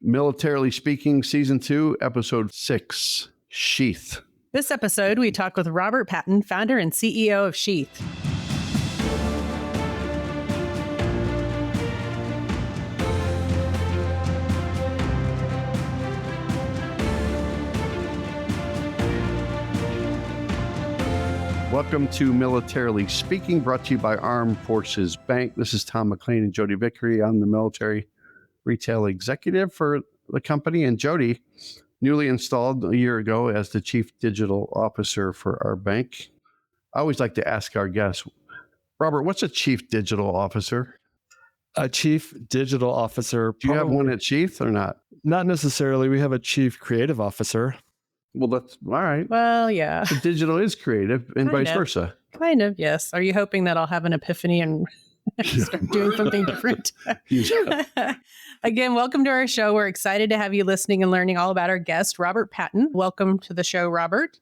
Militarily Speaking, Season 2, Episode 6, Sheath. This episode, we talk with Robert Patton, founder and CEO of Sheath. Welcome to Militarily Speaking, brought to you by Armed Forces Bank. This is Tom McLean and Jodi Vickery. I'm the military retail executive for the company, and Jodi, newly installed a year ago as the chief digital officer for our bank. I always like to ask our guests, Robert, what's a chief digital officer? A chief digital officer. Do you have one at Sheath or not? Not necessarily. We have a chief creative officer. Well, that's all right. Well, yeah. So digital is creative and vice versa. Kind of, yes. Are you hoping that I'll have an epiphany and start doing something different? Yeah. Again, welcome to our show. We're excited to have you listening and learning all about our guest, Robert Patton. Welcome to the show, Robert.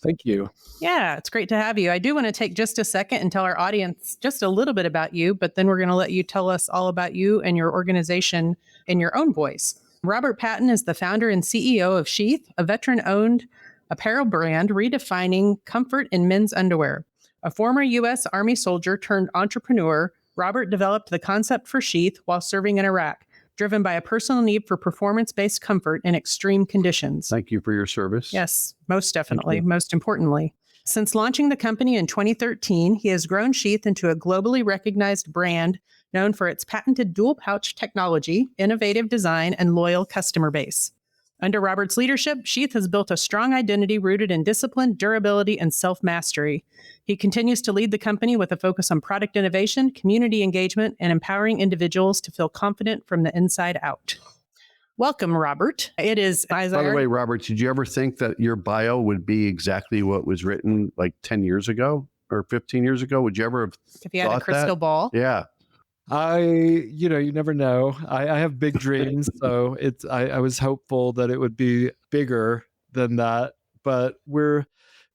Thank you. Yeah, it's great to have you. I do want to take just a second and tell our audience just a little bit about you, but then we're going to let you tell us all about you and your organization in your own voice. Robert Patton is the founder and CEO of Sheath, a veteran-owned apparel brand redefining comfort in men's underwear. A former U.S. Army soldier turned entrepreneur, Robert developed the concept for Sheath while serving in Iraq, driven by a personal need for performance-based comfort in extreme conditions. Thank you for your service. Yes, most definitely, most importantly. Since launching the company in 2013, he has grown Sheath into a globally recognized brand known for its patented dual pouch technology, innovative design, and loyal customer base. Under Robert's leadership, Sheath has built a strong identity rooted in discipline, durability, and self-mastery. He continues to lead the company with a focus on product innovation, community engagement, and empowering individuals to feel confident from the inside out. Welcome, Robert. It is, By the way, Robert, did you ever think that your bio would be exactly what was written like 10 years ago or 15 years ago? Would you ever have if you had a crystal ball? Yeah. You never know. I have big dreams, so I was hopeful that it would be bigger than that, but we're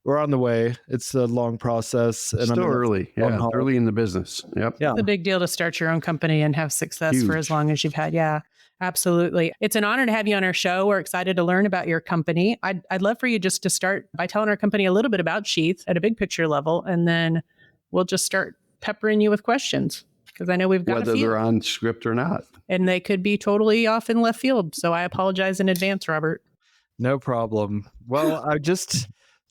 on the way. It's a long process, and still early. Yeah, early in the business. Yep. Yeah. It's a big deal to start your own company and have success for as long as you've had. Yeah, absolutely. It's an honor to have you on our show. We're excited to learn about your company. I'd love for you just to start by telling our company a little bit about Sheath at a big picture level, and then we'll just start peppering you with questions. Because I know we've got whether they're on script or not. And they could be totally off in left field. So I apologize in advance, Robert. No problem. Well,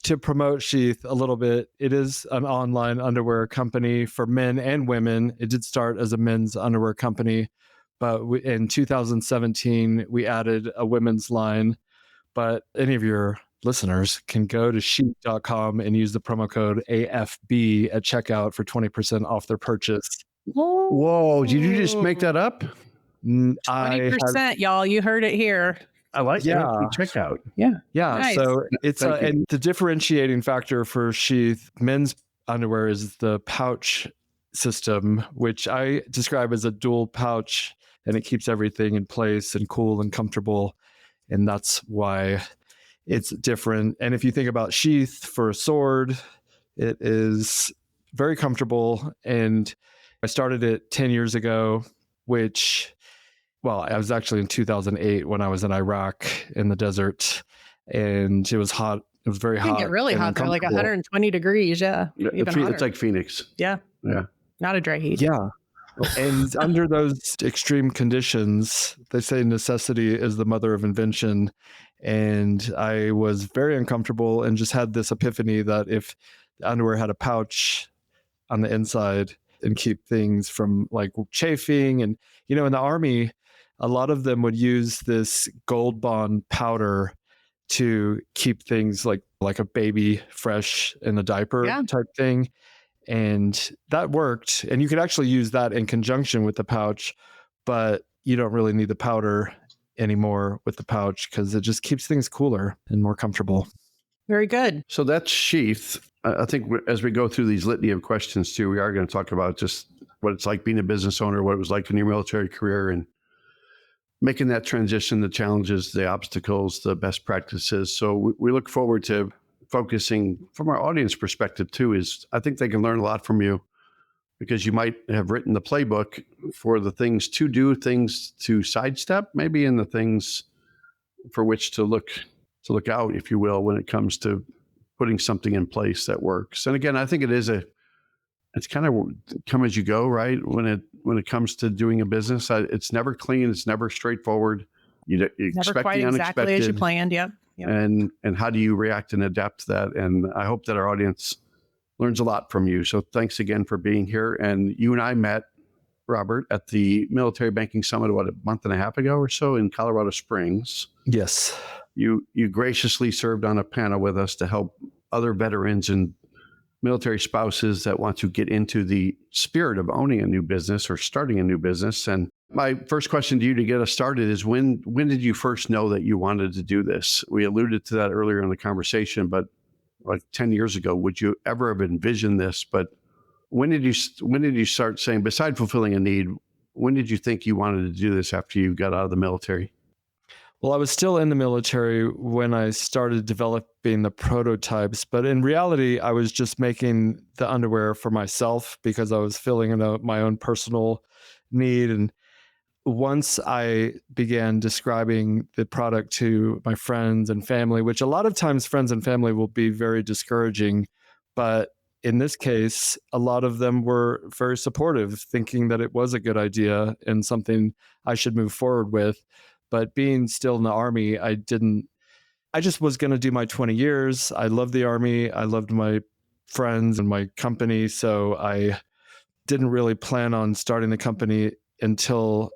to promote Sheath a little bit, it is an online underwear company for men and women. It did start as a men's underwear company, but in 2017, we added a women's line. But any of your listeners can go to sheath.com and use the promo code AFB at checkout for 20% off their purchase. Whoa, did you just make that up? 20%, y'all. You heard it here. I like that. Checkout. Yeah. Nice. So it's and the differentiating factor for Sheath men's underwear is the pouch system, which I describe as a dual pouch, and it keeps everything in place and cool and comfortable. And that's why it's different. And if you think about Sheath for a sword, it is very comfortable. And I started it 10 years ago, I was actually in 2008 when I was in Iraq in the desert, and it was hot. It was very hot. It can get really hot. They're like 120 degrees. Yeah. It's like Phoenix. Yeah. Yeah. Not a dry heat. Yeah. And under those extreme conditions, they say necessity is the mother of invention. And I was very uncomfortable and just had this epiphany that if the underwear had a pouch on the inside, and keep things from like chafing. And, in the Army, a lot of them would use this Gold Bond powder to keep things like a baby fresh in the diaper type thing. And that worked. And you could actually use that in conjunction with the pouch, but you don't really need the powder anymore with the pouch because it just keeps things cooler and more comfortable. Very good. So that's Sheath. I think as we go through these litany of questions too, we are going to talk about just what it's like being a business owner, what it was like in your military career, and making that transition, the challenges, the obstacles, the best practices. So we look forward to focusing from our audience perspective too, is I think they can learn a lot from you because you might have written the playbook for the things to do, things to sidestep, maybe, and the things for which to look out, if you will, when it comes to putting something in place that works. And again, I think it's kind of come as you go, right? When it comes to doing a business, it's never clean, it's never straightforward. You Never expect quite the unexpected, exactly as you planned. Yep. and how do you react and adapt to that? And I hope that our audience learns a lot from you. So thanks again for being here. And you and I met, Robert, at the Military Banking Summit, a month and a half ago or so in Colorado Springs. Yes. You graciously served on a panel with us to help other veterans and military spouses that want to get into the spirit of owning a new business or starting a new business. And my first question to you to get us started is when did you first know that you wanted to do this? We alluded to that earlier in the conversation, but like 10 years ago, would you ever have envisioned this? But when did you start saying, beside fulfilling a need, when did you think you wanted to do this after you got out of the military? Well, I was still in the military when I started developing the prototypes, but in reality, I was just making the underwear for myself because I was filling my own personal need. And once I began describing the product to my friends and family, which a lot of times friends and family will be very discouraging, but in this case, a lot of them were very supportive, thinking that it was a good idea and something I should move forward with. But being still in the Army, I just was going to do my 20 years. I loved the Army. I loved my friends and my company. So I didn't really plan on starting the company until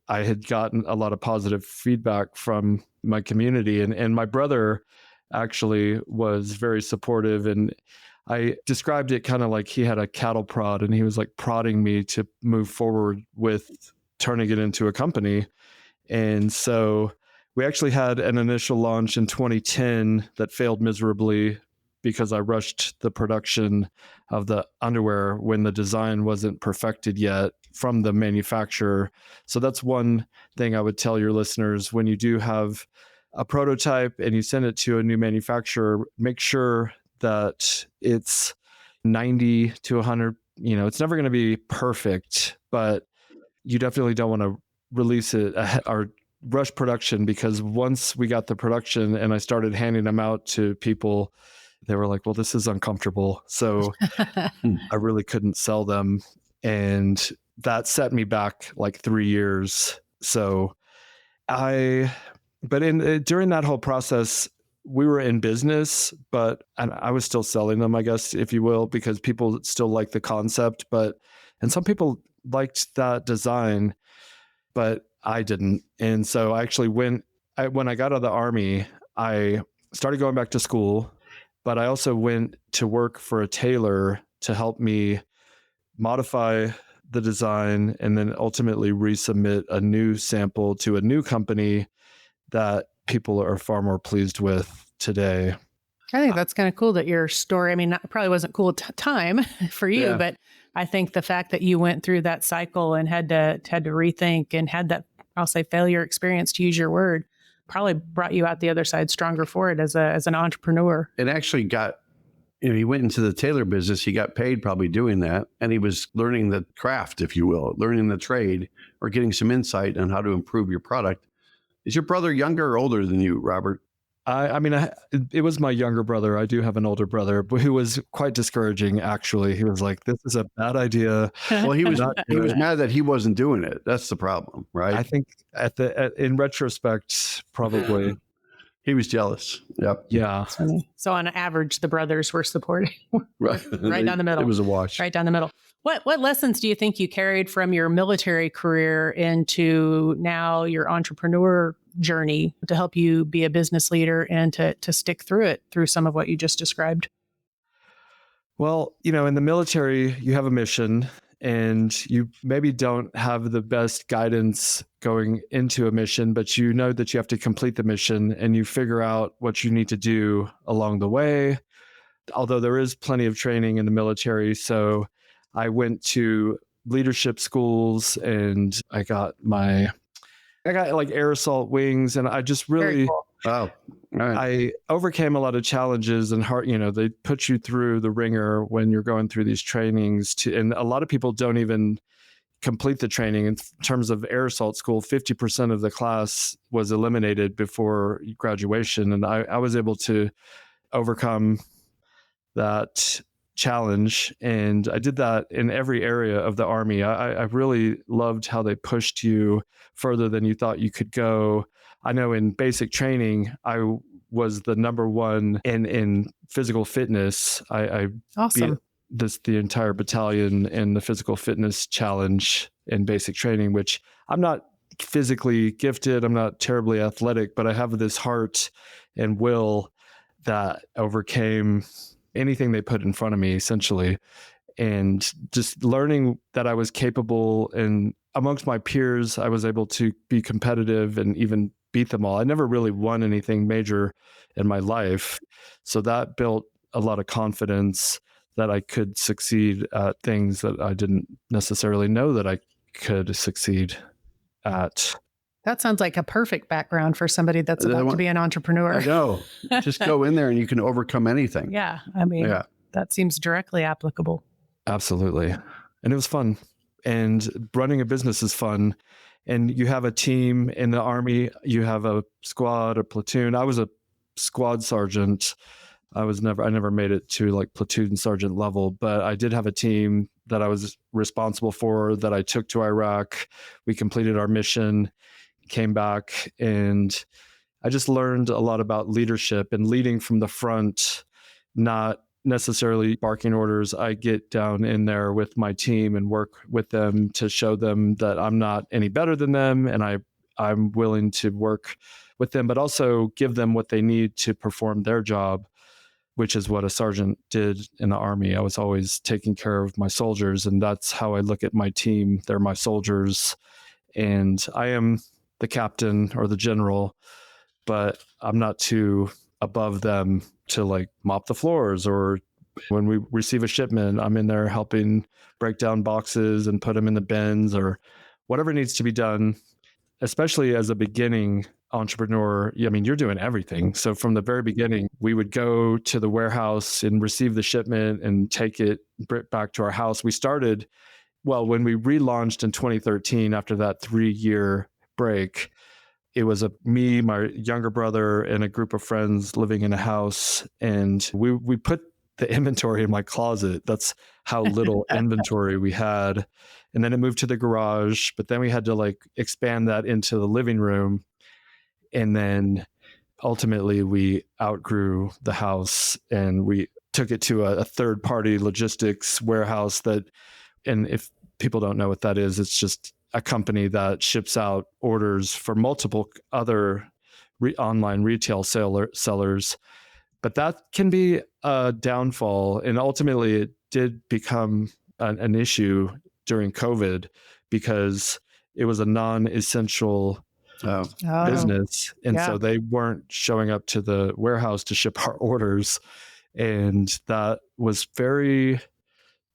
I had gotten a lot of positive feedback from my community. And my brother actually was very supportive. And I described it kind of like he had a cattle prod and he was like prodding me to move forward with turning it into a company. And so we actually had an initial launch in 2010 that failed miserably because I rushed the production of the underwear when the design wasn't perfected yet from the manufacturer. So that's one thing I would tell your listeners: when you do have a prototype and you send it to a new manufacturer, make sure that it's 90 to 100. It's never going to be perfect, but you definitely don't want to release it or rush production, because once we got the production and I started handing them out to people, they were like, well, this is uncomfortable. So I really couldn't sell them. And that set me back like 3 years. So during that whole process, we were in business, and I was still selling them, I guess, if you will, because people still like the concept, and some people liked that design, but I didn't. And so I actually when I got out of the Army, I started going back to school, but I also went to work for a tailor to help me modify the design and then ultimately resubmit a new sample to a new company that people are far more pleased with today. I think that's kind of cool that your story, I mean, it probably wasn't cool time for you, but I think the fact that you went through that cycle and had to rethink and had that, I'll say, failure experience, to use your word, probably brought you out the other side stronger for it as an entrepreneur. It actually he went into the tailor business. He got paid probably doing that. And he was learning the craft, if you will, learning the trade, or getting some insight on how to improve your product. Is your brother younger or older than you, Robert? It was my younger brother. I do have an older brother, but who was quite discouraging, actually. He was like, this is a bad idea. Well, he was mad that he wasn't doing it. That's the problem, right? I think in retrospect, probably. He was jealous. Yep. Yeah. So on average, the brothers were supporting. Right. Right down the middle. It was a wash. Right down the middle. What lessons do you think you carried from your military career into now your entrepreneur journey to help you be a business leader and to stick through some of what you just described? Well, in the military, you have a mission and you maybe don't have the best guidance going into a mission, but you know that you have to complete the mission and you figure out what you need to do along the way. Although there is plenty of training in the military. So I went to leadership schools and I got like air assault wings, and I just really, Oh, right. I overcame a lot of challenges and they put you through the ringer when you're going through these trainings and a lot of people don't even complete the training. In terms of air assault school, 50% of the class was eliminated before graduation. And I was able to overcome that challenge. And I did that in every area of the Army. I really loved how they pushed you further than you thought you could go. I know in basic training, I was the number one in physical fitness. I Awesome. beat the entire battalion in the physical fitness challenge in basic training, which I'm not physically gifted. I'm not terribly athletic, but I have this heart and will that overcame anything they put in front of me, essentially. And just learning that I was capable, and amongst my peers, I was able to be competitive and even beat them all. I never really won anything major in my life. So that built a lot of confidence that I could succeed at things that I didn't necessarily know that I could succeed at. That sounds like a perfect background for somebody that's about to be an entrepreneur. I know. Just go in there and you can overcome anything. Yeah. I mean, that seems directly applicable. Absolutely. And it was fun. And running a business is fun. And you have a team in the Army, you have a squad, a platoon. I was a squad sergeant. I never made it to like platoon sergeant level, but I did have a team that I was responsible for that I took to Iraq. We completed our mission, came back, and I just learned a lot about leadership and leading from the front, not necessarily barking orders. I get down in there with my team and work with them to show them that I'm not any better than them, and I'm willing to work with them, but also give them what they need to perform their job, which is what a sergeant did in the Army. I was always taking care of my soldiers, and that's how I look at my team. They're my soldiers, and I am the captain or the general, but I'm not too above them to like mop the floors, or when we receive a shipment, I'm in there helping break down boxes and put them in the bins or whatever needs to be done. Especially as a beginning entrepreneur, I mean, you're doing everything. So from the very beginning, we would go to the warehouse and receive the shipment and take it back to our house. We started, when we relaunched in 2013, after that 3-year break, it was me, my younger brother, and a group of friends living in a house. And we put the inventory in my closet. That's how little inventory we had. And then it moved to the garage, but then we had to like expand that into the living room. And then ultimately we outgrew the house and we took it to a third-party logistics warehouse and if people don't know what that is, it's just a company that ships out orders for multiple other online retail sellers. But that can be a downfall. And ultimately it did become an issue during COVID because it was a non-essential business. And so they weren't showing up to the warehouse to ship our orders. And that was very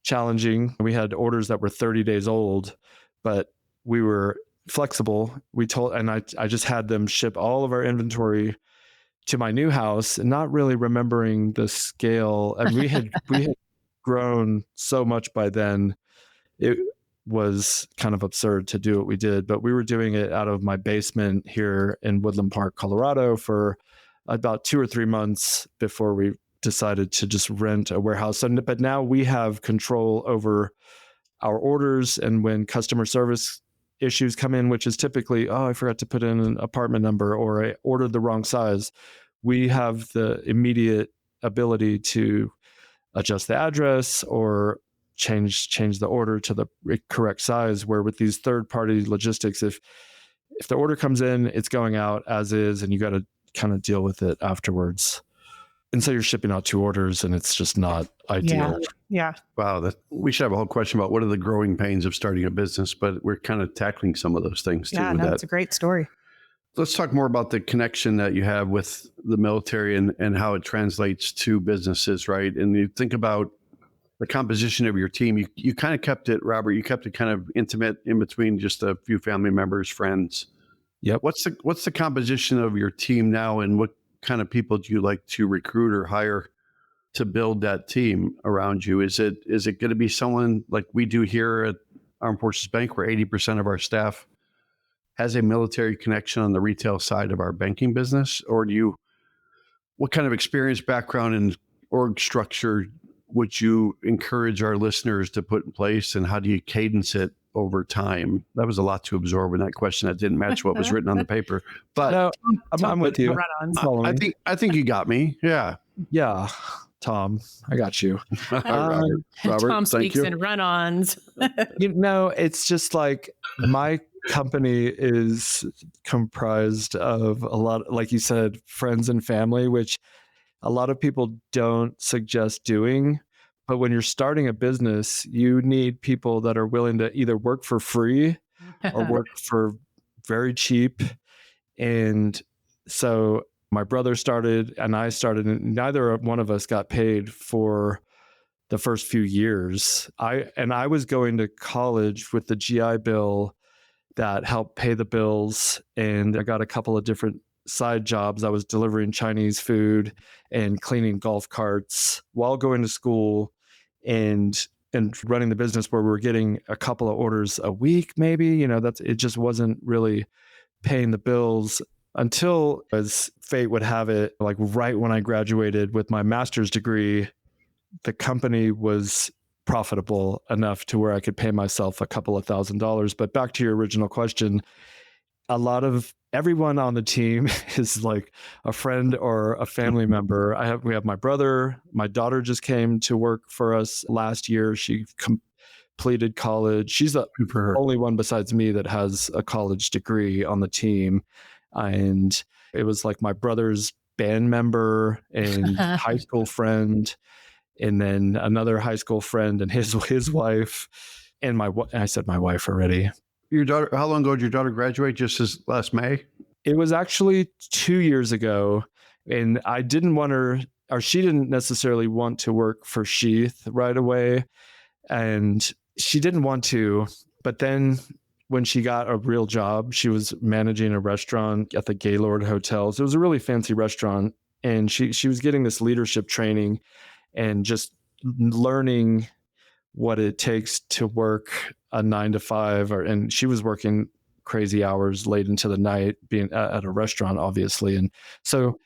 challenging. We had orders that were 30 days old, but we were flexible. I just had them ship all of our inventory to my new house and not really remembering the scale. And we had grown so much by then. It was kind of absurd to do what we did, but we were doing it out of my basement here in Woodland Park, Colorado for about 2 or 3 months before we decided to just rent a warehouse. But now we have control over our orders, and when customer service issues come in, which is typically, I forgot to put in an apartment number or I ordered the wrong size, we have the immediate ability to adjust the address or change the order to the correct size, where with these third-party logistics, if the order comes in, it's going out as is, and you got to kind of deal with it afterwards. And so you're shipping out 2 orders and it's just not ideal. Yeah. Wow. We should have a whole question about what are the growing pains of starting a business, but we're kind of tackling some of those things too. Yeah, that's a great story. Let's talk more about the connection that you have with the military and how it translates to businesses, right? And you think about the composition of your team. You kind of kept it, Robert, you kept it kind of intimate in between just a few family members, friends. Yep. What's the composition of your team now, and what kind of people do you like to recruit or hire to build that team around you? Is it going to be someone like we do here at Armed Forces Bank, where 80% of our staff has a military connection on the retail side of our banking business? Or what kind of experience, background, and org structure would you encourage our listeners to put in place, and how do you cadence it over time? That was a lot to absorb in that question. That didn't match what was written on the paper, but No, I'm with you. I think you got me. Yeah. Yeah, Tom, I got you. Robert, Tom thank speaks you. in run-ons. It's just like my company is comprised of a lot, like you said, friends and family, which a lot of people don't suggest doing. But when you're starting a business, you need people that are willing to either work for free or work for very cheap. And so my brother started and I started, and neither one of us got paid for the first few years. I was going to college with the GI Bill that helped pay the bills, and I got a couple of different side jobs. I was delivering Chinese food and cleaning golf carts while going to school, and running the business where we were getting a couple of orders a week, maybe. It just wasn't really paying the bills until, as fate would have it, like right when I graduated with my master's degree, the company was profitable enough to where I could pay myself a couple of $1,000s. But back to your original question, a lot of everyone on the team is like a friend or a family member. We have my brother. My daughter just came to work for us last year. She completed college. She's the only one besides me that has a college degree on the team. And it was like my brother's band member and high school friend, and then another high school friend and his wife, and I said my wife already. Your daughter, how long ago did your daughter graduate? Just this last May? It was actually 2 years ago, and I didn't want her, or she didn't necessarily want to work for Sheath right away, and she didn't want to. But then when she got a real job, she was managing a restaurant at the Gaylord Hotels. It was a really fancy restaurant, and she was getting this leadership training and just learning what it takes to work a 9 to 5, and she was working crazy hours late into the night, being at a restaurant, obviously. And so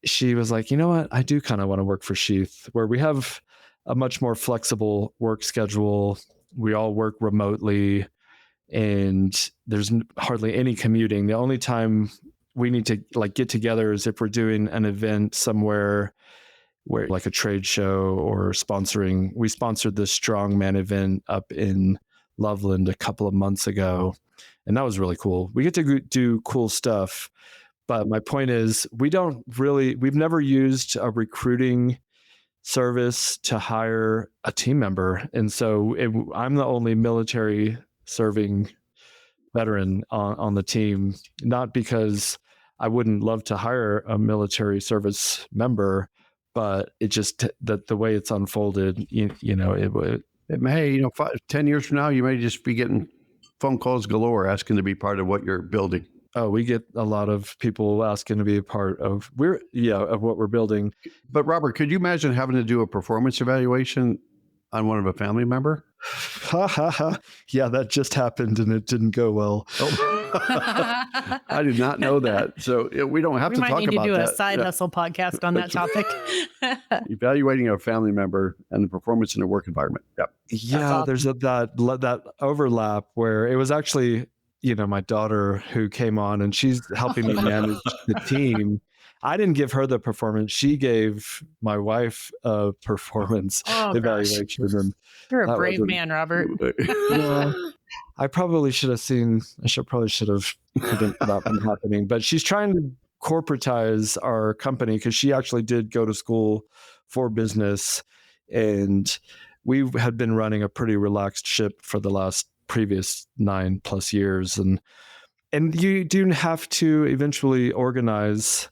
she was like, you know what? I do kind of want to work for Sheath, where we have a much more flexible work schedule. We all work remotely, and there's hardly any commuting. The only time we need to get together is if we're doing an event somewhere, where like a trade show or sponsoring. We sponsored this strongman event up in Loveland a couple of months ago, and that was really cool. We get to do cool stuff. But my point is, we've never used a recruiting service to hire a team member. And so I'm the only military serving veteran on the team, not because I wouldn't love to hire a military service member, but it just the way it's unfolded, it may, 10 years from now, you may just be getting phone calls galore asking to be part of what you're building. Oh, we get a lot of people asking to be a part of what we're building. But Robert, could you imagine having to do a performance evaluation on one of a family member? Yeah, that just happened and it didn't go well. I did not know that. So we don't have to talk about that. We might need to do a side hustle podcast on that topic. Evaluating a family member and the performance in a work environment. Yep. Yeah, awesome. There's that overlap where it was actually, my daughter who came on, and she's helping me manage the team. I didn't give her the performance. She gave my wife a performance evaluation. And you're a brave man, Robert. I probably should have prevented that from happening. But she's trying to corporatize our company because she actually did go to school for business. And we had been running a pretty relaxed ship for the previous 9+ years. And you do have to eventually organize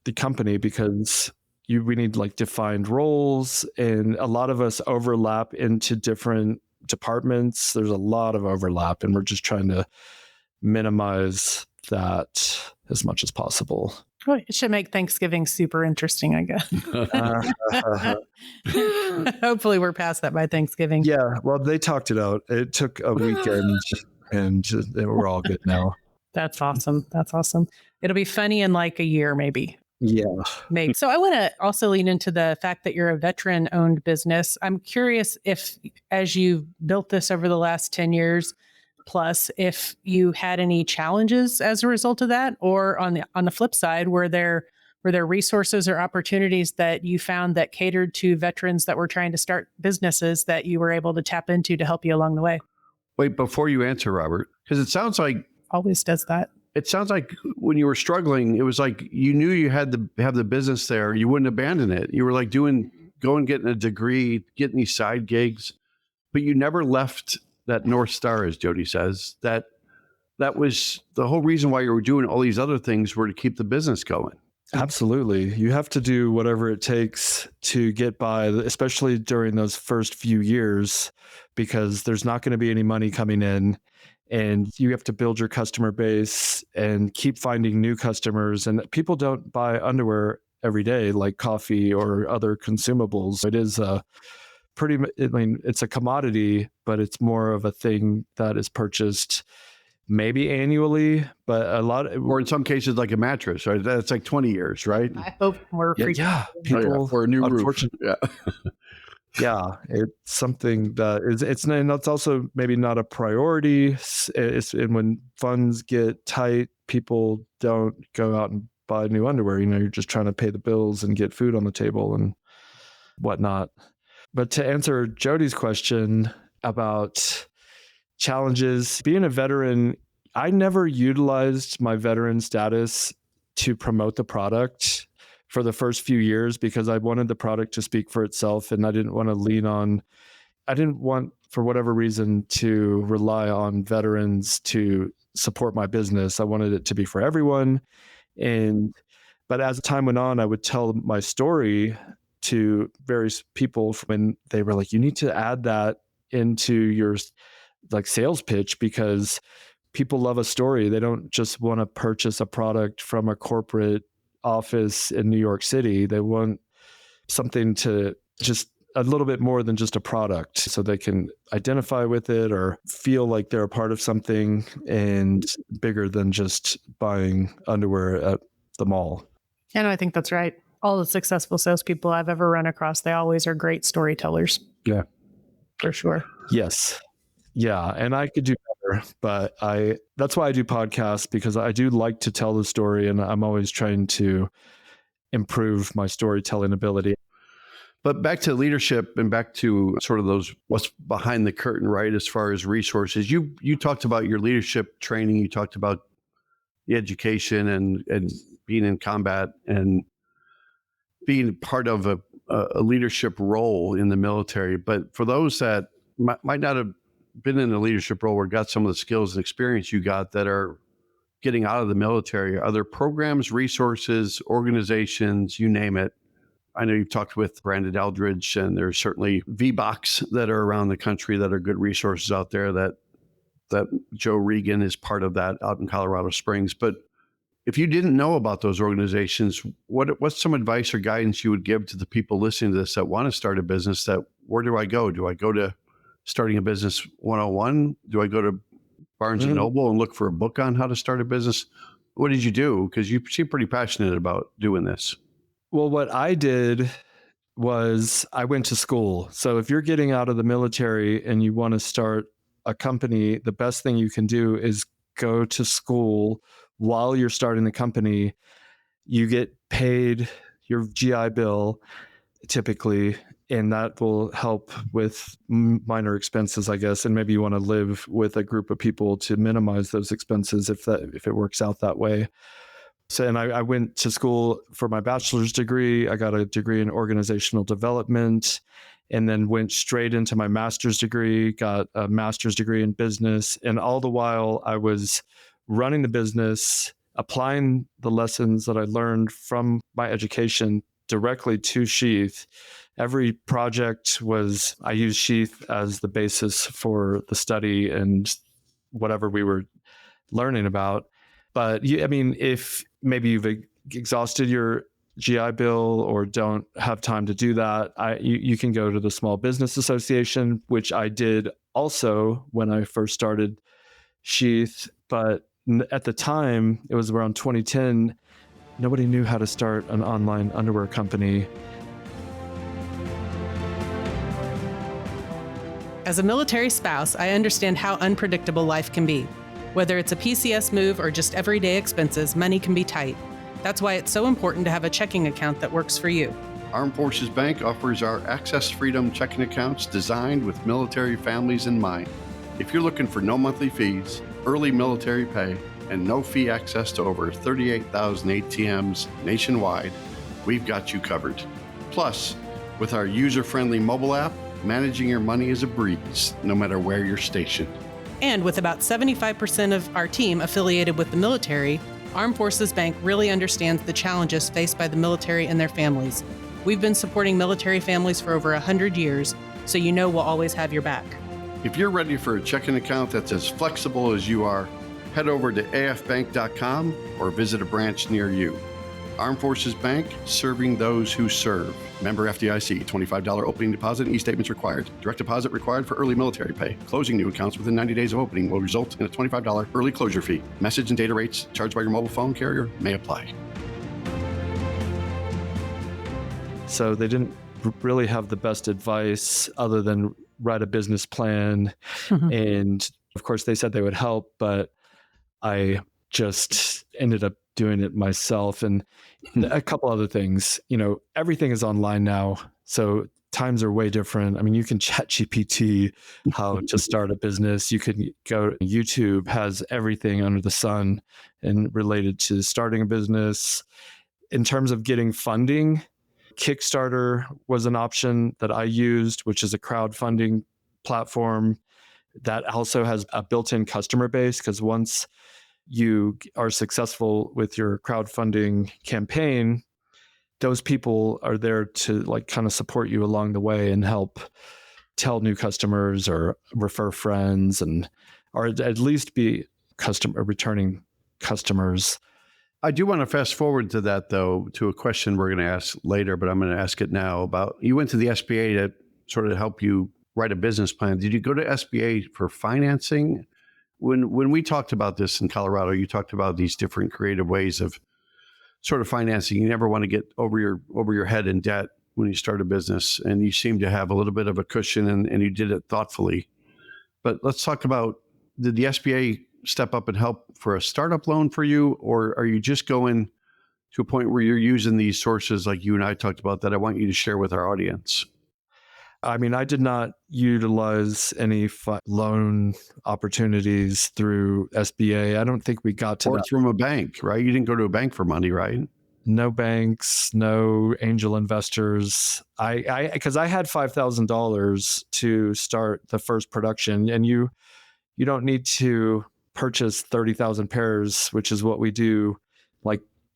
the company because we need defined roles, and a lot of us overlap into different departments. There's a lot of overlap, and we're just trying to minimize that as much as possible. Well, it should make Thanksgiving super interesting, I guess. Hopefully we're past that by Thanksgiving. Yeah, well, they talked it out. It took a weekend and we're all good now. That's awesome. That's awesome. It'll be funny in like a year, maybe. Yeah. Maybe. So I want to also lean into the fact that you're a veteran-owned business. I'm curious if, as you've built this over the last 10 years plus, if you had any challenges as a result of that, or on the flip side, were there resources or opportunities that you found that catered to veterans that were trying to start businesses that you were able to tap into to help you along the way? Wait, before you answer, Robert, because it sounds like Always does that. it sounds like when you were struggling, it was like you knew you had to have the business there. You wouldn't abandon it. You were like going, getting a degree, getting these side gigs, but you never left that North Star, as Jodi says. That was the whole reason why you were doing all these other things, were to keep the business going. Absolutely. You have to do whatever it takes to get by, especially during those first few years, because there's not going to be any money coming in. And you have to build your customer base and keep finding new customers. And people don't buy underwear every day like coffee or other consumables. It is it's a commodity, but it's more of a thing that is purchased maybe annually, but a lot, or in some cases like a mattress, right? That's like 20 years, right? I hope we're people or a new roof. Yeah. Yeah, it's something that and that's also maybe not a priority. And when funds get tight, people don't go out and buy new underwear. You're just trying to pay the bills and get food on the table and whatnot. But to answer Jodi's question about challenges, being a veteran, I never utilized my veteran status to promote the product for the first few years because I wanted the product to speak for itself, and I didn't want for whatever reason to rely on veterans to support my business. I wanted it to be for everyone. But as time went on, I would tell my story to various people when they were like, you need to add that into your like sales pitch, because people love a story. They don't just want to purchase a product from a corporate office in New York City. They want something to just a little bit more than just a product, so they can identify with it or feel like they're a part of something and bigger than just buying underwear at the mall. And I think that's right. All the successful salespeople I've ever run across, they always are great storytellers. Yeah, for sure. Yes. Yeah. And I could do better, but that's why I do podcasts, because I do like to tell the story, and I'm always trying to improve my storytelling ability. But back to leadership and back to sort of those, what's behind the curtain, right? As far as resources, you talked about your leadership training. You talked about the education and being in combat and being part of a leadership role in the military. But for those that might not have been in a leadership role or got some of the skills and experience you got that are getting out of the military, are there programs, resources, organizations, you name it? I know you've talked with Brandon Eldridge, and there's certainly VBOCs that are around the country that are good resources out there that Joe Regan is part of that out in Colorado Springs. But if you didn't know about those organizations, what's some advice or guidance you would give to the people listening to this that want to start a business? That where do I go? Do I go to Starting a Business 101? Do I go to Barnes and Noble and look for a book on how to start a business? What did you do? Because you seem pretty passionate about doing this. Well, what I did was I went to school. So if you're getting out of the military and you want to start a company, the best thing you can do is go to school while you're starting the company. You get paid your GI Bill typically, and that will help with minor expenses, I guess. And maybe you want to live with a group of people to minimize those expenses if it works out that way. So, and I went to school for my bachelor's degree. I got a degree in organizational development, and then went straight into my master's degree, got a master's degree in business. And all the while I was running the business, applying the lessons that I learned from my education directly to Sheath. Every project I used Sheath as the basis for the study and whatever we were learning about. But if maybe you've exhausted your GI Bill or don't have time to do that, you can go to the Small Business Association, which I did also when I first started Sheath. But at the time, it was around 2010, nobody knew how to start an online underwear company. As a military spouse, I understand how unpredictable life can be. Whether it's a PCS move or just everyday expenses, money can be tight. That's why it's so important to have a checking account that works for you. Armed Forces Bank offers our Access Freedom checking accounts designed with military families in mind. If you're looking for no monthly fees, early military pay, and no fee access to over 38,000 ATMs nationwide, we've got you covered. Plus, with our user-friendly mobile app, managing your money is a breeze, no matter where you're stationed. And with about 75% of our team affiliated with the military, Armed Forces Bank really understands the challenges faced by the military and their families. We've been supporting military families for over 100 years, so you know we'll always have your back. If you're ready for a checking account that's as flexible as you are, head over to afbank.com or visit a branch near you. Armed Forces Bank, serving those who serve. Member FDIC, $25 opening deposit and e-statements required. Direct deposit required for early military pay. Closing new accounts within 90 days of opening will result in a $25 early closure fee. Message and data rates charged by your mobile phone carrier may apply. So they didn't really have the best advice other than write a business plan. And of course, they said they would help, but I just ended up doing it myself. And a couple other things, everything is online now. So times are way different. You can chat GPT how to start a business. You can go, YouTube has everything under the sun and related to starting a business. In terms of getting funding, Kickstarter was an option that I used, which is a crowdfunding platform that also has a built-in customer base, because once you are successful with your crowdfunding campaign, those people are there to kind of support you along the way and help tell new customers or refer friends, or at least be returning customers. I do want to fast forward to that, though, to a question we're going to ask later, but I'm going to ask it now. About, you went to the SBA to sort of help you write a business plan. Did you go to SBA for financing? When we talked about this in Colorado, you talked about these different creative ways of sort of financing. You never want to get over your head in debt when you start a business, and you seem to have a little bit of a cushion, and you did it thoughtfully. But let's talk about, did the SBA step up and help for a startup loan for you, or are you just going to a point where you're using these sources like you and I talked about that I want you to share with our audience? I did not utilize any loan opportunities through SBA. I don't think we got to or that. From a bank, right? You didn't go to a bank for money, right? No banks, no angel investors. Because I had $5,000 to start the first production, and you don't need to purchase 30,000 pairs, which is what we do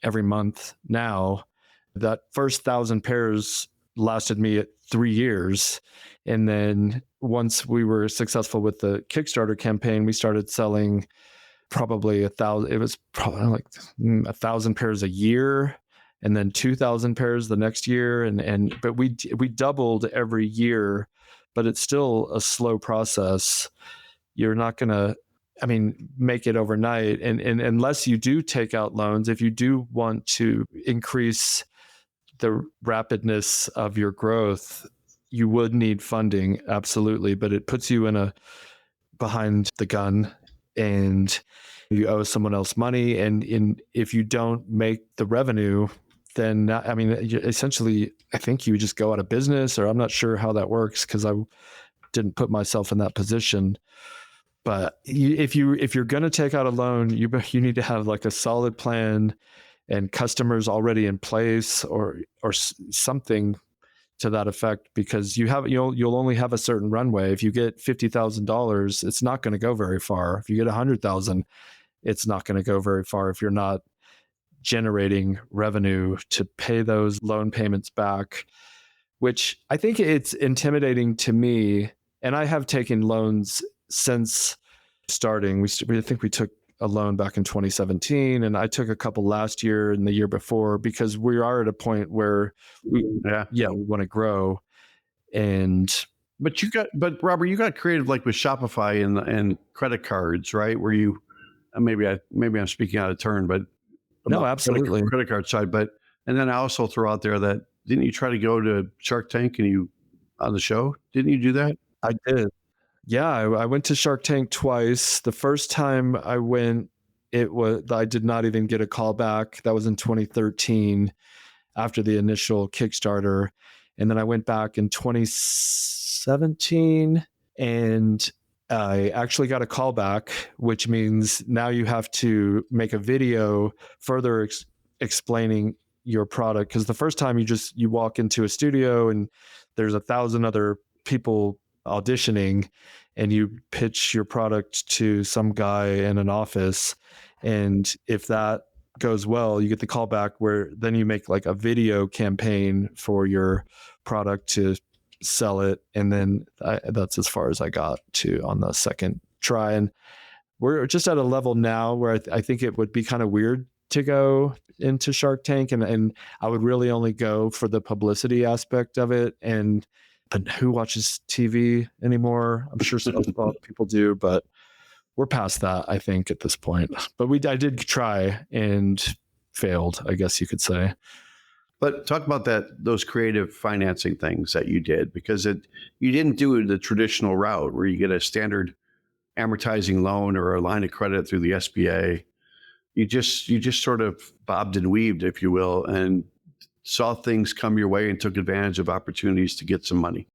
every month now. That first 1,000 pairs lasted me 3 years. And then once we were successful with the Kickstarter campaign, we started selling probably 1,000. It was probably 1,000 pairs a year, and then 2,000 pairs the next year. But we doubled every year, but it's still a slow process. You're not going to, make it overnight. And unless you do take out loans, if you do want to increase the rapidness of your growth, you would need funding, absolutely. But it puts you behind the gun, and you owe someone else money. And if you don't make the revenue, then essentially, I think you just go out of business, or I'm not sure how that works because I didn't put myself in that position. But if you're going to take out a loan, you need to have a solid plan and customers already in place, or something to that effect, because you'll only have a certain runway. If you get $50,000, it's not going to go very far. If you get 100,000, it's not going to go very far if you're not generating revenue to pay those loan payments back, which I think it's intimidating to me. And I have taken loans since starting. I think we took a loan back in 2017, and I took a couple last year and the year before because we are at a point where we want to grow. And but Robert, you got creative like with Shopify and credit cards, right? Where you maybe I'm speaking out of turn, but no, absolutely credit card side. But and then I also throw out there that didn't you try to go to Shark Tank and you on the show? Didn't you do that? I did. Yeah, I went to Shark Tank twice. The first time I went, I did not even get a call back. That was in 2013 after the initial Kickstarter. And then I went back in 2017 and I actually got a call back, which means now you have to make a video further explaining your product. Because the first time you walk into a studio and there's 1,000 other people auditioning and you pitch your product to some guy in an office. And if that goes well, you get the call back where then you make like a video campaign for your product to sell it. And then that's as far as I got to on the second try. And we're just at a level now where I think it would be kind of weird to go into Shark Tank. And I would really only go for the publicity aspect of it. But who watches TV anymore? I'm sure some people do, but we're past that, I think, at this point. But I did try and failed, I guess you could say. But talk about those creative financing things that you did, because you didn't do the traditional route where you get a standard amortizing loan or a line of credit through the SBA. You just sort of bobbed and weaved, if you will, and saw things come your way and took advantage of opportunities to get some money.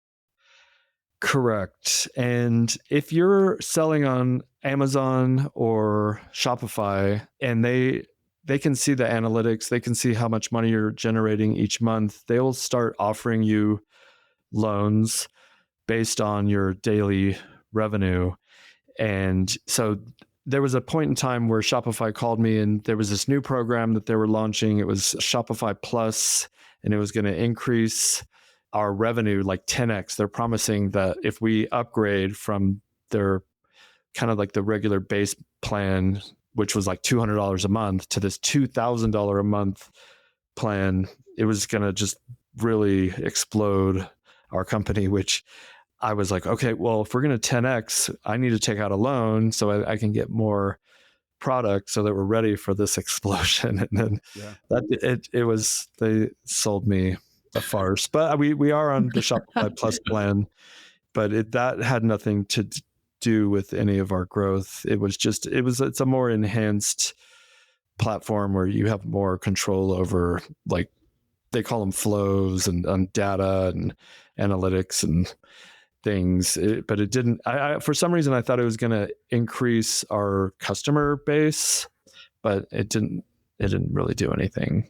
Correct. And if you're selling on Amazon or Shopify and they can see the analytics, they can see how much money you're generating each month, they will start offering you loans based on your daily revenue. And so there was a point in time where Shopify called me and there was this new program that they were launching. It was Shopify Plus, and it was going to increase our revenue like 10x. They're promising that if we upgrade from their kind of like the regular base plan, which was like $200 a month, to this $2,000 a month plan, it was going to just really explode our company, which I was like, okay, well, if we're going to 10x, I need to take out a loan so I can get more product so that we're ready for this explosion. And then they sold me a farce. But we are on the Shopify Plus plan, but that had nothing to do with any of our growth. It's a more enhanced platform where you have more control over, like, they call them flows and data and analytics and things. But it didn't. I for some reason I thought it was going to increase our customer base, but it didn't. It didn't really do anything.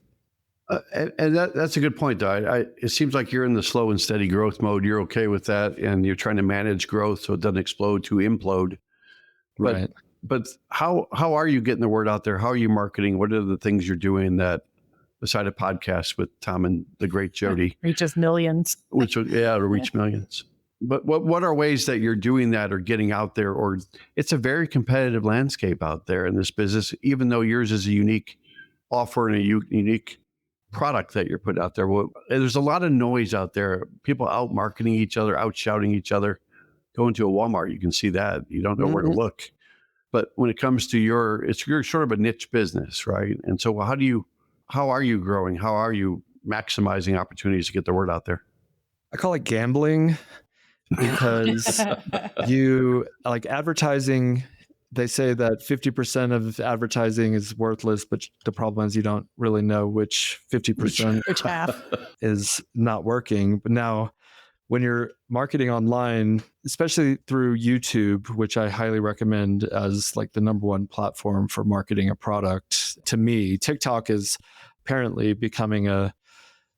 And that's a good point, though. It seems like you're in the slow and steady growth mode. You're okay with that, and you're trying to manage growth so it doesn't explode to implode. Right. But how are you getting the word out there? How are you marketing? What are the things you're doing that, beside a podcast with Tom and the great Jodi, reaches millions? It'll reach millions. But what are ways that you're doing that or getting out there? Or it's a very competitive landscape out there in this business, even though yours is a unique offer and a unique product that you're putting out there. Well, there's a lot of noise out there. People out marketing each other, out shouting each other. Go into a Walmart, you can see that. You don't know where to look. But when it comes to you're sort of a niche business, right? And so how are you growing? How are you maximizing opportunities to get the word out there? I call it gambling, because you like advertising. They say that 50% of advertising is worthless, but the problem is you don't really know which 50% which half is not working. But now when you're marketing online, especially through YouTube, which I highly recommend as like the number one platform for marketing a product, to me, TikTok is apparently becoming a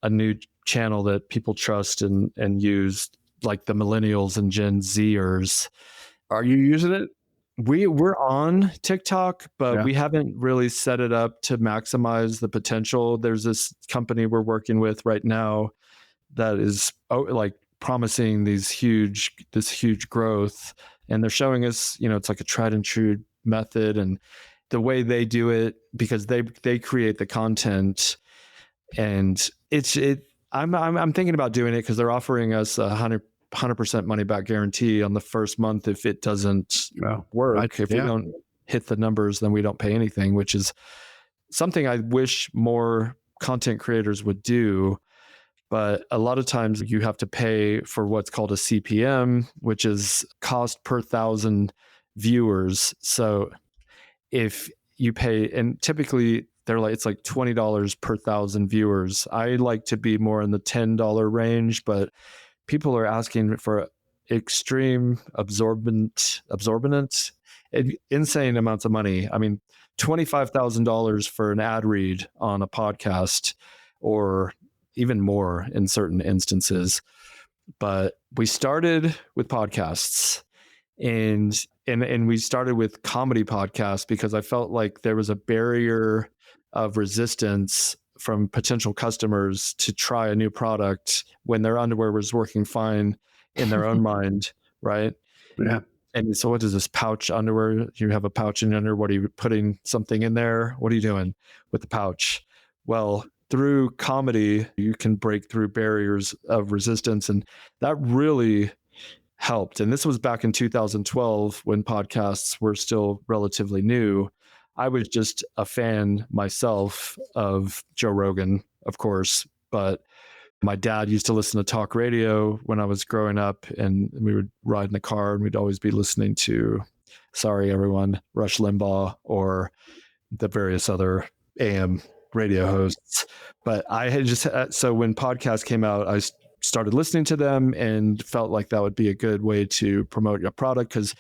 new channel that people trust and use, like the millennials and Gen Zers. Are you using it? We're on TikTok, but we haven't really set it up to maximize the potential. There's this company we're working with right now that is like promising this huge growth, and they're showing us, it's like a tried and true method, and the way they do it, because they create the content, and I'm thinking about doing it because they're offering us 100% money back guarantee on the first month if it doesn't work. If we don't hit the numbers, then we don't pay anything, which is something I wish more content creators would do. But a lot of times you have to pay for what's called a CPM, which is cost per 1,000 viewers. So if you pay, and typically it's like $20 per 1,000 viewers. I like to be more in the $10 range, but people are asking for extreme absorbent, insane amounts of money. I mean, $25,000 for an ad read on a podcast, or even more in certain instances. But we started with podcasts, and we started with comedy podcasts because I felt like there was a barrier of resistance from potential customers to try a new product when their underwear was working fine in their own mind, right? Yeah. And so what is this pouch underwear? You have a pouch in your underwear. What are you putting something in there? What are you doing with the pouch? Well, through comedy, you can break through barriers of resistance. And that really helped. And this was back in 2012 when podcasts were still relatively new. I was just a fan myself of Joe Rogan, of course, but my dad used to listen to talk radio when I was growing up, and we would ride in the car and we'd always be listening to, sorry everyone, Rush Limbaugh or the various other AM radio hosts. But I had so when podcasts came out, I started listening to them and felt like that would be a good way to promote your product, because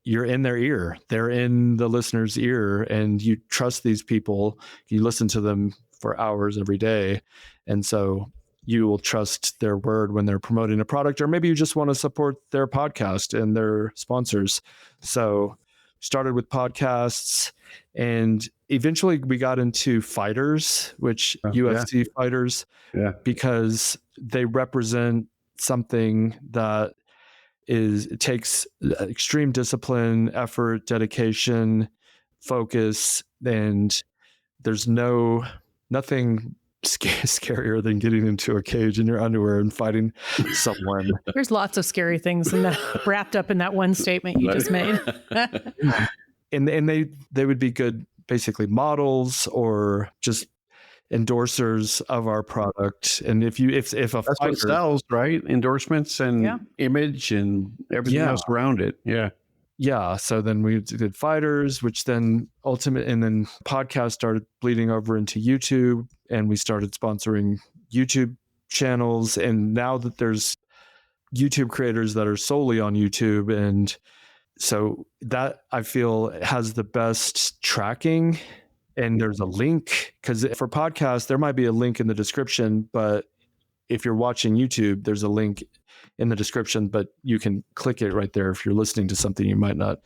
you're in their ear. They're in the listener's ear, and you trust these people. You listen to them for hours every day. And so you will trust their word when they're promoting a product, or maybe you just want to support their podcast and their sponsors. So started with podcasts, and eventually we got into fighters, which UFC fighters, because they represent something that it takes extreme discipline, effort, dedication, focus, and there's nothing scarier than getting into a cage in your underwear and fighting someone. There's lots of scary things wrapped up in that one statement you just made. And they would be good, basically models or just endorsers of our product. And if a that's what sells, right? Endorsements and image and everything else around it. Yeah. So then we did fighters, which then and then podcasts started bleeding over into YouTube, and we started sponsoring YouTube channels. And now that there's YouTube creators that are solely on YouTube, and so that I feel has the best tracking. And there's a link, because for podcasts, there might be a link in the description, but if you're watching YouTube, there's a link in the description, but you can click it right there. If you're listening to something, you might not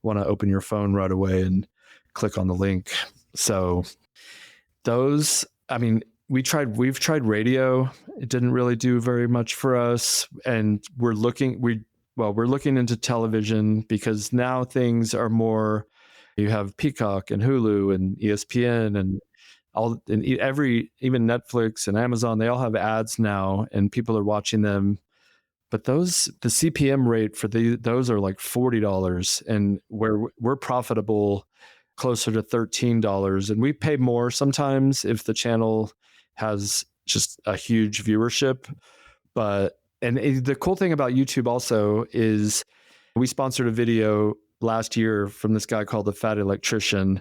want to open your phone right away and click on the link. So we've tried radio. It didn't really do very much for us. And we're looking into television, because now things are more, you have Peacock and Hulu and ESPN and even Netflix and Amazon, they all have ads now, and people are watching them. But the CPM rate for those are like $40, and we're profitable closer to $13, and we pay more sometimes if the channel has just a huge viewership. And the cool thing about YouTube also is we sponsored a video last year from this guy called the Fat Electrician,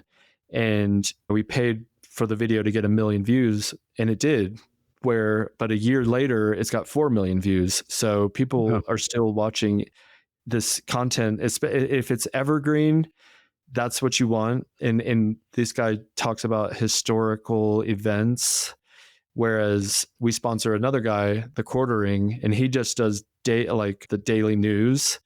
and we paid for the video to get 1 million views, and it did. But a year later, it's got 4 million views. So people are still watching this content. If it's evergreen, that's what you want. And this guy talks about historical events, whereas we sponsor another guy, The Quartering, and he just does the daily news,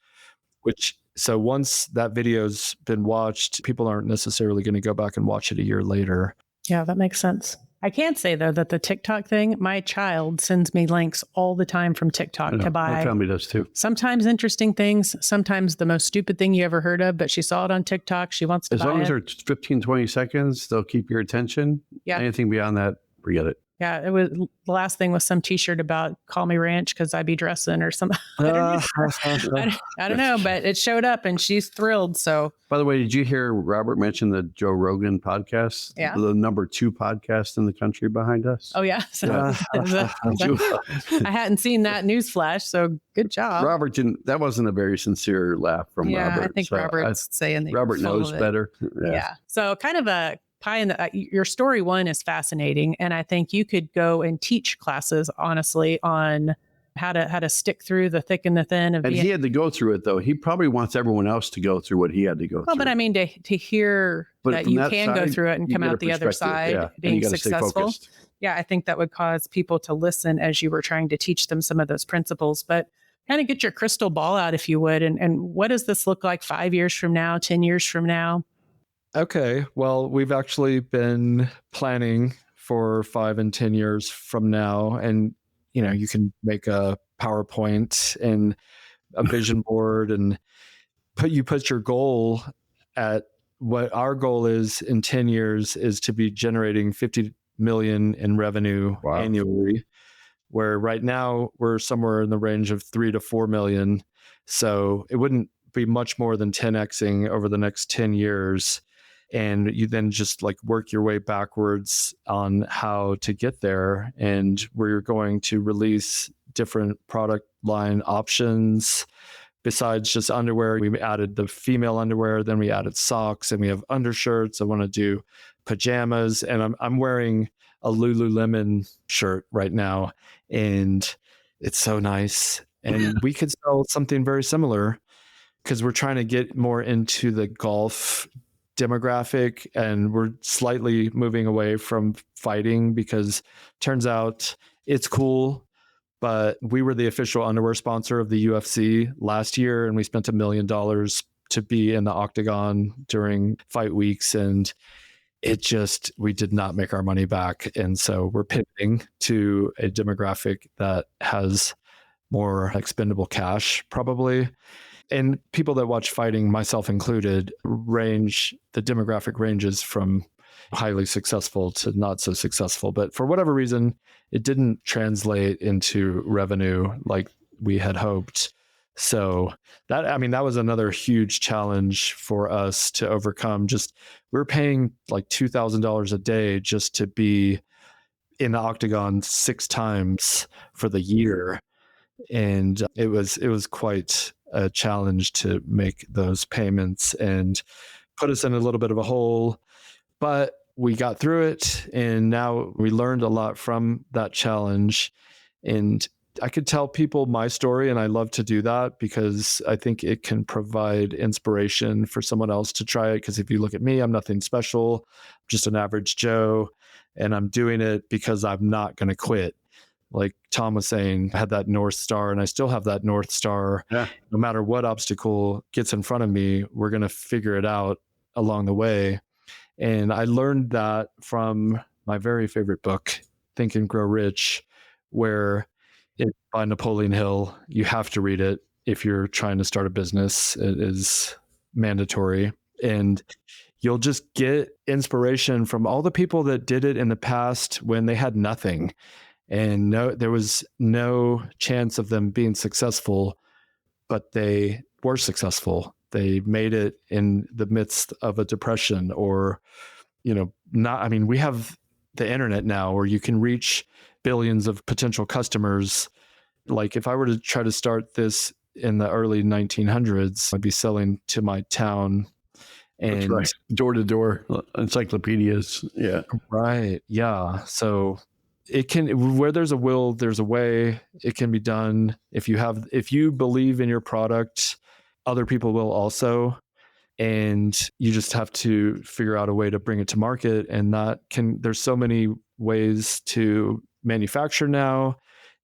so once that video's been watched, people aren't necessarily going to go back and watch it a year later. Yeah, that makes sense. I can say, though, that the TikTok thing, my child sends me links all the time from TikTok to buy. My family does too. Sometimes interesting things, sometimes the most stupid thing you ever heard of, but she saw it on TikTok. She wants to buy it. As long as they're 15, 20 seconds, they'll keep your attention. Yeah. Anything beyond that, forget it. Yeah, it was the last thing was some T-shirt about "Call Me Ranch" because I be dressing or something. I don't know, but it showed up and she's thrilled. So, by the way, did you hear Robert mention the Joe Rogan podcast? Yeah, the number 2 podcast in the country behind us. Oh yeah, so, I hadn't seen that newsflash. So good job, Robert. That wasn't a very sincere laugh from Robert. I think so Robert's saying that Robert knows better. Yeah. So kind of a pie in the your story one is fascinating, and I think you could go and teach classes honestly on how to stick through the thick and the thin of. And he had to go through it though. He probably wants everyone else to go through what he had to go through. Well, but I mean to hear that you can go through it and come out the other side being successful. Yeah, I think that would cause people to listen as you were trying to teach them some of those principles. But kind of get your crystal ball out, if you would, and what does this look like 5 years from now, 10 years from now? Okay, well, we've actually been planning for 5 and 10 years from now. And, you can make a PowerPoint and a vision board and put your goal at what our goal is in 10 years is to be generating 50 million in revenue annually, where right now we're somewhere in the range of 3 to 4 million. So it wouldn't be much more than 10xing over the next 10 years. And you then just work your way backwards on how to get there. And we're going to release different product line options. Besides just underwear, we added the female underwear, then we added socks, and we have undershirts. I want to do pajamas, and I'm wearing a Lululemon shirt right now, and it's so nice. And we could sell something very similar because we're trying to get more into the golf demographic, and we're slightly moving away from fighting because turns out it's cool, but we were the official underwear sponsor of the UFC last year, and we spent $1 million to be in the octagon during fight weeks, and we did not make our money back. And so we're pivoting to a demographic that has more expendable cash probably. And people that watch fighting, myself included, the demographic ranges from highly successful to not so successful. But for whatever reason, it didn't translate into revenue like we had hoped. So that was another huge challenge for us to overcome. We're paying $2,000 a day just to be in the octagon 6 times for the year. And it was quite a challenge to make those payments and put us in a little bit of a hole, but we got through it. And now we learned a lot from that challenge. And I could tell people my story, and I love to do that because I think it can provide inspiration for someone else to try it. Because if you look at me, I'm nothing special, I'm just an average Joe, and I'm doing it because I'm not going to quit. Like Tom was saying, I had that North Star, and I still have that North Star. Yeah. No matter what obstacle gets in front of me, we're going to figure it out along the way. And I learned that from my very favorite book, Think and Grow Rich, where it's by Napoleon Hill. You have to read it if you're trying to start a business. It is mandatory. And you'll just get inspiration from all the people that did it in the past when they had nothing. And there was no chance of them being successful, but they were successful. They made it in the midst of a depression or, we have the internet now where you can reach billions of potential customers. Like if I were to try to start this in the early 1900s, I'd be selling to my town. And that's right. Door to door encyclopedias. Yeah. Right. Yeah. So where there's a will, there's a way. It can be done. If you believe in your product, other people will also. And you just have to figure out a way to bring it to market. And there's so many ways to manufacture now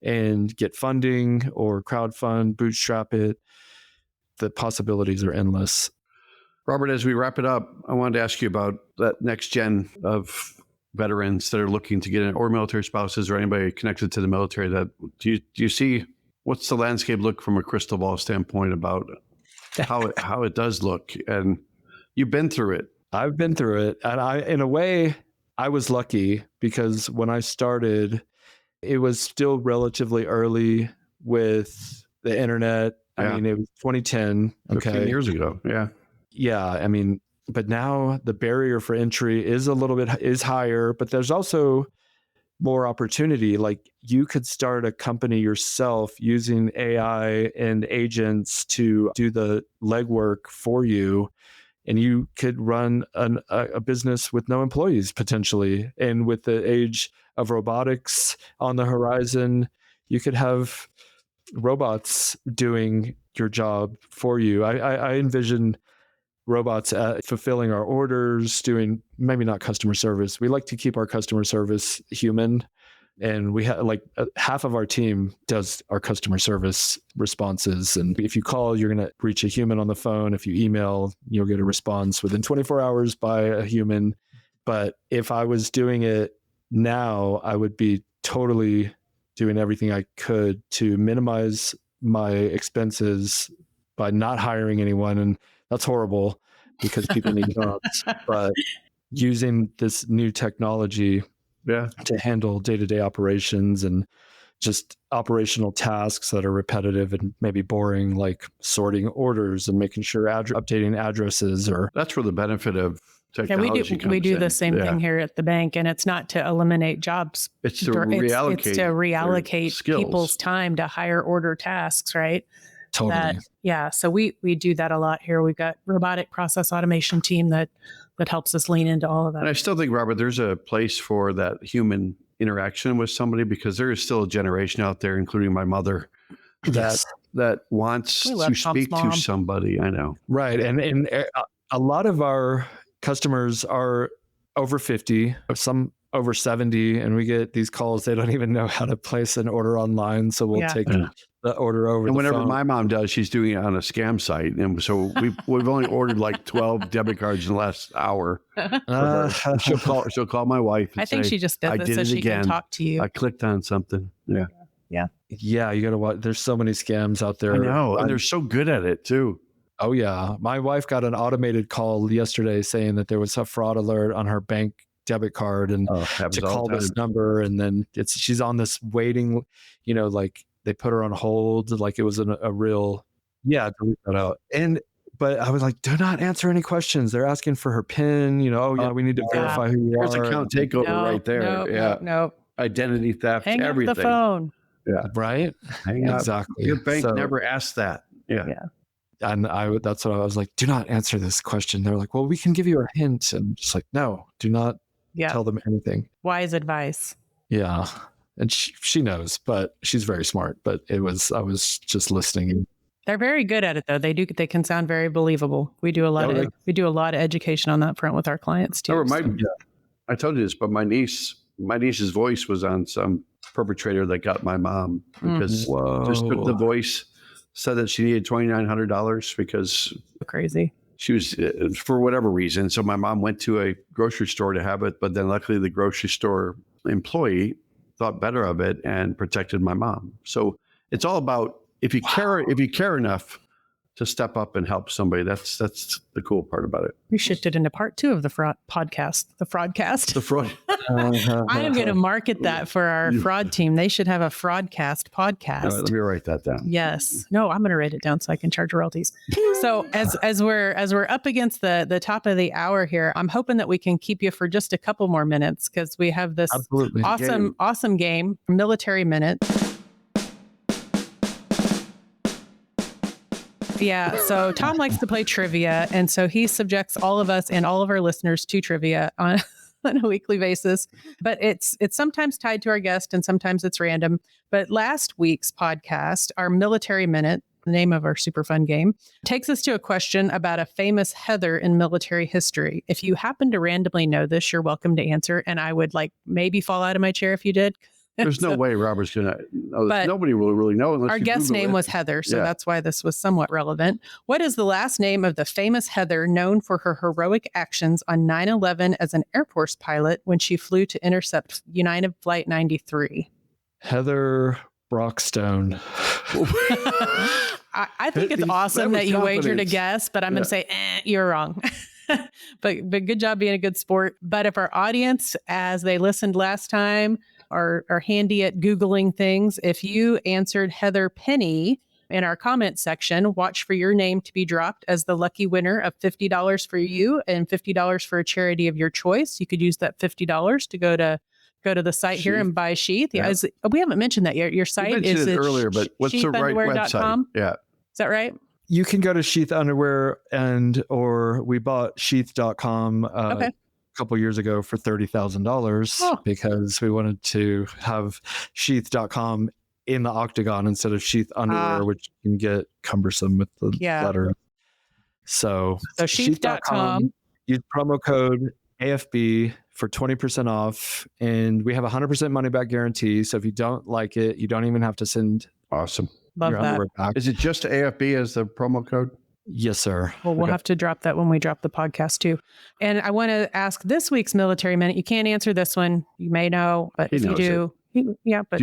and get funding or crowdfund, bootstrap it. The possibilities are endless. Robert, as we wrap it up, I wanted to ask you about that next gen of veterans that are looking to get in, or military spouses, or anybody connected to the military, that do you see, what's the landscape look from a crystal ball standpoint about how it does look? And you've been through it. I've been through it. And in a way, I was lucky because when I started, it was still relatively early with the internet. Yeah. I mean, it was 2010. 15 years ago. Yeah. Yeah. I mean, but now the barrier for entry is higher, but there's also more opportunity. Like you could start a company yourself using AI and agents to do the legwork for you. And you could run a business with no employees potentially. And with the age of robotics on the horizon, you could have robots doing your job for you. I envision robots fulfilling our orders, doing maybe not customer service. We like to keep our customer service human. And we have half of our team does our customer service responses. And if you call, you're going to reach a human on the phone. If you email, you'll get a response within 24 hours by a human. But if I was doing it now, I would be totally doing everything I could to minimize my expenses by not hiring anyone. And that's horrible because people need jobs. But using this new technology to handle day-to-day operations and just operational tasks that are repetitive and maybe boring, like sorting orders and making sure updating addresses. Or that's where the benefit of technology we do the same thing here at the bank, and it's not to eliminate jobs. It's to reallocate people's time to higher order tasks, right? Totally. So we do that a lot here. We've got robotic process automation team that helps us lean into all of that. And I still think, Robert, there's a place for that human interaction with somebody, because there is still a generation out there, including my mother, that wants to speak to somebody. I know. Right. And a lot of our customers are over 50, some over 70, and we get these calls. They don't even know how to place an order online. So we'll take the order over. And whenever my mom does, she's doing it on a scam site. And so we've only ordered like 12 debit cards in the last hour. She'll call my wife and I think she just does it so she can talk to you. I clicked on something. Yeah. You got to watch. There's so many scams out there. I know. And they're so good at it too. Oh yeah. My wife got an automated call yesterday saying that there was a fraud alert on her bank debit card and to call this number. And then she's on this waiting, like they put her on hold. Like it was a real, delete that out. But I was like, do not answer any questions. They're asking for her PIN, we need to verify who you are. There's account takeover right there. No. Identity theft, Hang everything. up the phone. Yeah. Right? Hang up. Exactly. Your bank never asked that. Yeah. And that's what I was like, do not answer this question. They're like, well, we can give you a hint. And just like, no, do not tell them anything. Wise advice. Yeah. And she knows, but she's very smart. But I was just listening. They're very good at it though. They can sound very believable. We do a lot of education on that front with our clients too. I told you this, but my niece's voice was on some perpetrator that got my mom because just took the voice, said that she needed $2,900 because crazy. She was, for whatever reason. So my mom went to a grocery store to have it, but then luckily the grocery store employee thought better of it and protected my mom. So it's all about if you care enough to step up and help somebody. That's the cool part about it. We shifted into part 2 of the podcast. The fraudcast. The fraud. I am going to market that for our fraud team. They should have a fraudcast podcast. All right, let me write that down. Yes. No, I'm going to write it down so I can charge royalties. So as we're up against the top of the hour here, I'm hoping that we can keep you for just a couple more minutes because we have this awesome game, Military Minute. Yeah, so Tom likes to play trivia, and so he subjects all of us and all of our listeners to trivia on a weekly basis. But it's sometimes tied to our guest, and sometimes it's random. But last week's podcast, our Military Minute, the name of our super fun game, takes us to a question about a famous Heather in military history. If you happen to randomly know this, you're welcome to answer, and I would maybe fall out of my chair if you did. There's no way Robert's going to know. But Nobody will really know unless our you guest Google name it. was Heather, so Yeah. that's why this was somewhat relevant. What is the last name of the famous Heather known for her heroic actions on 9/11 as an Air Force pilot when she flew to intercept United Flight 93? Heather Brockstone. I think it's awesome was that you wagered a confidence. guess, but I'm going to say, you're wrong. but good job being a good sport. But if our audience, as they listened last time, are handy at Googling things, if you answered Heather Penny in our comment section, watch for your name to be dropped as the lucky winner of $50 for you and $50 for a charity of your choice. You could use that $50 to go to the site here Sheath. and buy Sheath. Yeah. We haven't mentioned that yet. Your You site mentioned it earlier, but what's the right website? sheathunderwear.com? Yeah. Is that right? You can go to Sheath Underwear or we bought sheath.com Okay. a couple years ago for $30,000 because we wanted to have sheath.com in the octagon instead of Sheath Underwear, which can get cumbersome with the letter. So sheath.com. Use promo code AFB for 20% off. And we have a 100% money back guarantee. So if you don't like it, you don't even have to send Awesome. Love your that. underwear back. Is it just AFB as the promo code? Yes, sir. Well, we'll have to drop that when we drop the podcast too. And I want to ask this week's Military Minute. You can't answer this one. You may know, but if you do,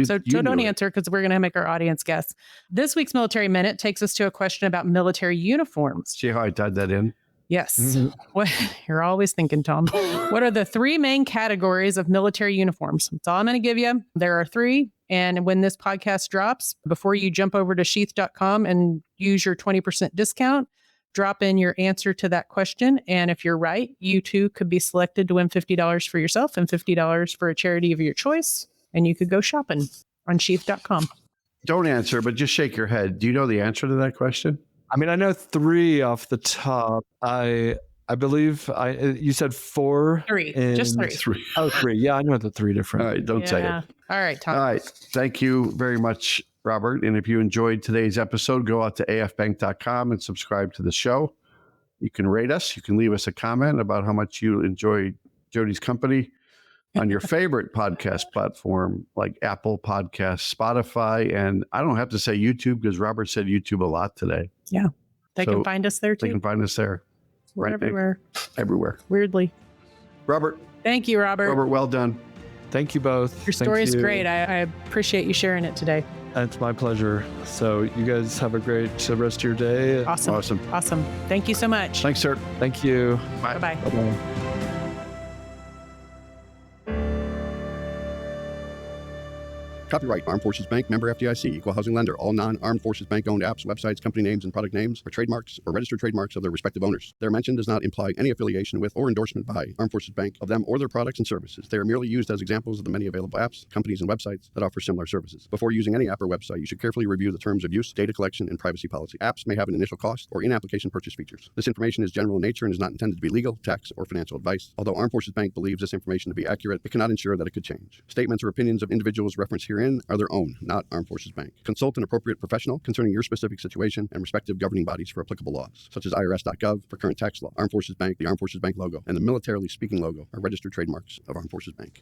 so don't answer because we're going to make our audience guess. This week's Military Minute takes us to a question about military uniforms. See how I tied that in? Yes. Mm-hmm. What you're always thinking, Tom. What are the three main categories of military uniforms? That's all I'm going to give you. There are three. And when this podcast drops, before you jump over to sheath.com and use your 20% discount, drop in your answer to that question. And if you're right, you too could be selected to win $50 for yourself and $50 for a charity of your choice. And you could go shopping on sheath.com. Don't answer, but just shake your head. Do you know the answer to that question? I mean, I know three off the top. I believe you said four. Three. Just three. Oh, three. Yeah, I know the three different. All right, don't say it. All right, Tom. All right. Thank you very much, Robert. And if you enjoyed today's episode, go out to afbank.com and subscribe to the show. You can rate us. You can leave us a comment about how much you enjoy Jodi's company on your favorite podcast platform like Apple Podcasts, Spotify, and I don't have to say YouTube because Robert said YouTube a lot today. Yeah. They can find us there too. They can find us there. We're everywhere. Everywhere. Weirdly. Robert. Thank you, Robert. Robert, well done. Thank you both. Your story is great. I appreciate you sharing it today. It's my pleasure. So you guys have a great rest of your day. Awesome. Thank you so much. Thanks, sir. Thank you. Bye. Bye-bye. Bye-bye. Copyright Armed Forces Bank, member FDIC, equal housing lender. All non-Armed Forces Bank owned apps, websites, company names, and product names are trademarks or registered trademarks of their respective owners. Their mention does not imply any affiliation with or endorsement by Armed Forces Bank of them or their products and services. They are merely used as examples of the many available apps, companies, and websites that offer similar services. Before using any app or website, you should carefully review the terms of use, data collection, and privacy policy. Apps may have an initial cost or in-application purchase features. This information is general in nature and is not intended to be legal, tax, or financial advice. Although Armed Forces Bank believes this information to be accurate, it cannot ensure that it could change. Statements or opinions of individuals referenced herein are their own, not Armed Forces Bank. Consult an appropriate professional concerning your specific situation and respective governing bodies for applicable laws, such as irs.gov for current tax law. Armed Forces Bank, the Armed Forces Bank logo, and the Militarily Speaking logo are registered trademarks of Armed Forces Bank.